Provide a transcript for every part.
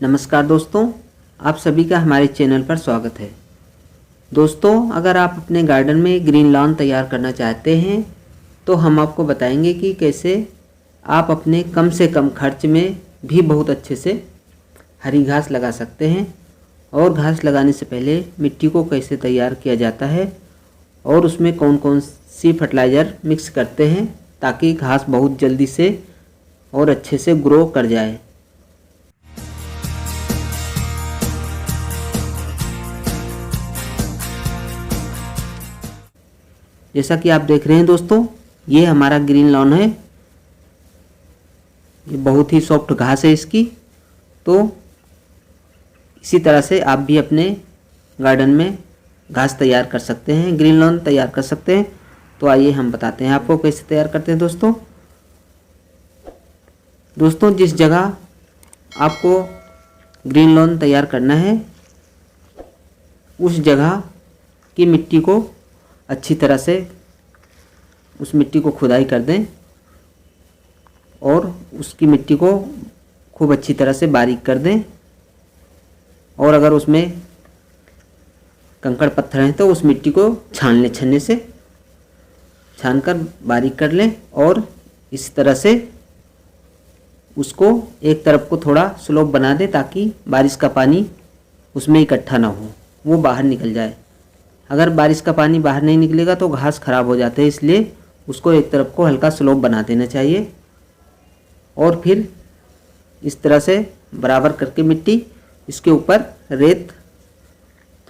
नमस्कार दोस्तों, आप सभी का हमारे चैनल पर स्वागत है। दोस्तों, अगर आप अपने गार्डन में ग्रीन लॉन तैयार करना चाहते हैं तो हम आपको बताएंगे कि कैसे आप अपने कम से कम खर्च में भी बहुत अच्छे से हरी घास लगा सकते हैं। और घास लगाने से पहले मिट्टी को कैसे तैयार किया जाता है और उसमें कौन कौन सी फर्टिलाइज़र मिक्स करते हैं ताकि घास बहुत जल्दी से और अच्छे से ग्रो कर जाए। जैसा कि आप देख रहे हैं दोस्तों, ये हमारा ग्रीन लॉन है। ये बहुत ही सॉफ्ट घास है इसकी। तो इसी तरह से आप भी अपने गार्डन में घास तैयार कर सकते हैं, ग्रीन लॉन तैयार कर सकते हैं। तो आइए हम बताते हैं आपको कैसे तैयार करते हैं। दोस्तों जिस जगह आपको ग्रीन लॉन तैयार करना है उस जगह की मिट्टी को अच्छी तरह से उस मिट्टी को खुदाई कर दें और उसकी मिट्टी को खूब अच्छी तरह से बारीक कर दें। और अगर उसमें कंकड़ पत्थर हैं तो उस मिट्टी को छान लें, छन्ने से छानकर बारीक कर लें। और इस तरह से उसको एक तरफ को थोड़ा स्लोप बना दें ताकि बारिश का पानी उसमें इकट्ठा ना हो, वो बाहर निकल जाए। अगर बारिश का पानी बाहर नहीं निकलेगा तो घास खराब हो जाते हैं, इसलिए उसको एक तरफ को हल्का स्लोप बना देना चाहिए। और फिर इस तरह से बराबर करके मिट्टी, इसके ऊपर रेत,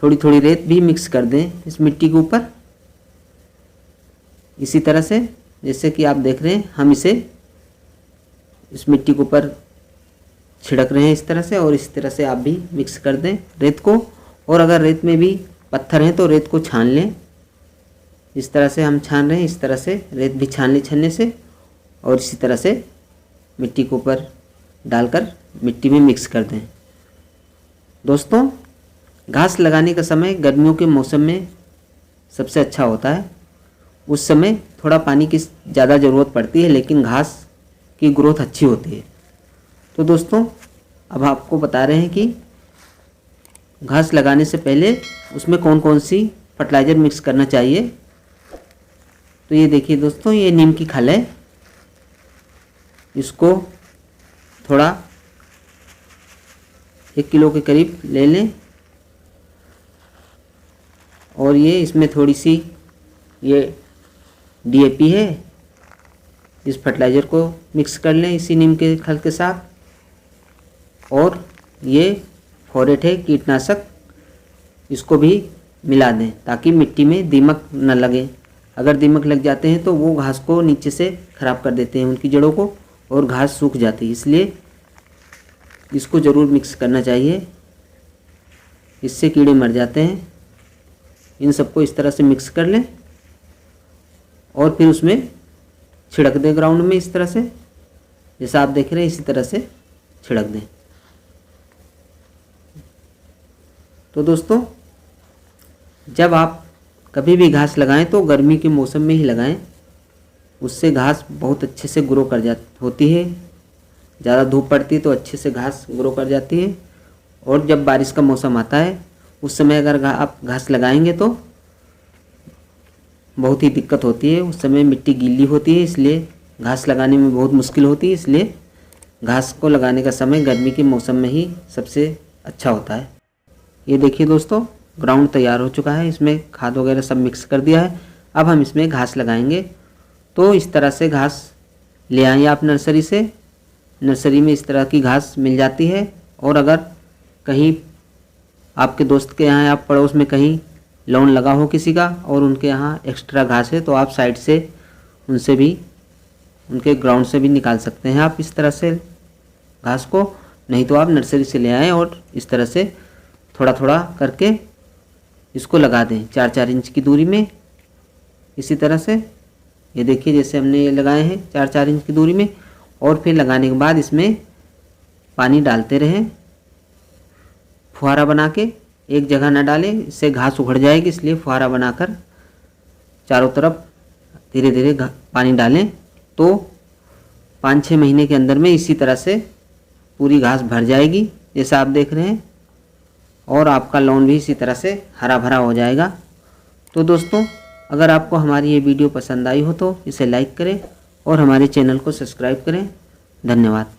थोड़ी थोड़ी रेत भी मिक्स कर दें इस मिट्टी के ऊपर। इसी तरह से जैसे कि आप देख रहे हैं, हम इसे इस मिट्टी के ऊपर छिड़क रहे हैं इस तरह से। और इस तरह से आप भी मिक्स कर दें रेत को। और अगर रेत में भी पत्थर हैं तो रेत को छान लें। इस तरह से हम छान रहे हैं, इस तरह से रेत भी छान लें छन्ने से। और इसी तरह से मिट्टी के ऊपर डालकर मिट्टी में मिक्स कर दें। दोस्तों, घास लगाने का समय गर्मियों के मौसम में सबसे अच्छा होता है। उस समय थोड़ा पानी की ज़्यादा ज़रूरत पड़ती है, लेकिन घास की ग्रोथ अच्छी होती है। तो दोस्तों, अब आपको बता रहे हैं कि घास लगाने से पहले उसमें कौन कौन सी फर्टिलाइज़र मिक्स करना चाहिए। तो ये देखिए दोस्तों, ये नीम की खल है। इसको थोड़ा 1 किलो के करीब ले लें। और ये इसमें थोड़ी सी ये DAP है, इस फर्टिलाइज़र को मिक्स कर लें इसी नीम के खल के साथ। और ये फोरेट है, कीटनाशक, इसको भी मिला दें ताकि मिट्टी में दीमक न लगे। अगर दीमक लग जाते हैं तो वो घास को नीचे से ख़राब कर देते हैं, उनकी जड़ों को, और घास सूख जाती है। इसलिए इसको ज़रूर मिक्स करना चाहिए, इससे कीड़े मर जाते हैं। इन सबको इस तरह से मिक्स कर लें और फिर उसमें छिड़क दें ग्राउंड में इस तरह से, जैसा आप देख रहे हैं इसी तरह से छिड़क दें। तो दोस्तों, जब आप कभी भी घास लगाएं तो गर्मी के मौसम में ही लगाएं, उससे घास बहुत अच्छे से ग्रो कर होती है। ज़्यादा धूप पड़ती है तो अच्छे से घास ग्रो कर जाती है। और जब बारिश का मौसम आता है उस समय अगर आप घास लगाएंगे तो बहुत ही दिक्कत होती है। उस समय मिट्टी गीली होती है, इसलिए घास लगाने में बहुत मुश्किल होती है। इसलिए घास को लगाने का समय गर्मी के मौसम में ही सबसे अच्छा होता है। ये देखिए दोस्तों, ग्राउंड तैयार हो चुका है, इसमें खाद वगैरह सब मिक्स कर दिया है। अब हम इसमें घास लगाएंगे। तो इस तरह से घास ले आएँ आप नर्सरी से। नर्सरी में इस तरह की घास मिल जाती है। और अगर कहीं आपके दोस्त के यहाँ या पड़ोस में कहीं लॉन लगा हो किसी का और उनके यहाँ एक्स्ट्रा घास है तो आप साइड से उनसे भी, उनके ग्राउंड से भी निकाल सकते हैं आप इस तरह से घास को। नहीं तो आप नर्सरी से ले आएँ और इस तरह से थोड़ा थोड़ा करके इसको लगा दें 4-4 इंच की दूरी में। इसी तरह से ये देखिए, जैसे हमने ये लगाए हैं 4-4 इंच की दूरी में। और फिर लगाने के बाद इसमें पानी डालते रहें, फुहारा बना के। एक जगह ना डालें, इससे घास उखड़ जाएगी, इसलिए फुहारा बनाकर चारों तरफ धीरे धीरे पानी डालें। तो 5-6 महीने के अंदर में इसी तरह से पूरी घास भर जाएगी जैसा आप देख रहे हैं, और आपका लॉन भी इसी तरह से हरा भरा हो जाएगा। तो दोस्तों, अगर आपको हमारी ये वीडियो पसंद आई हो तो इसे लाइक करें और हमारे चैनल को सब्सक्राइब करें। धन्यवाद।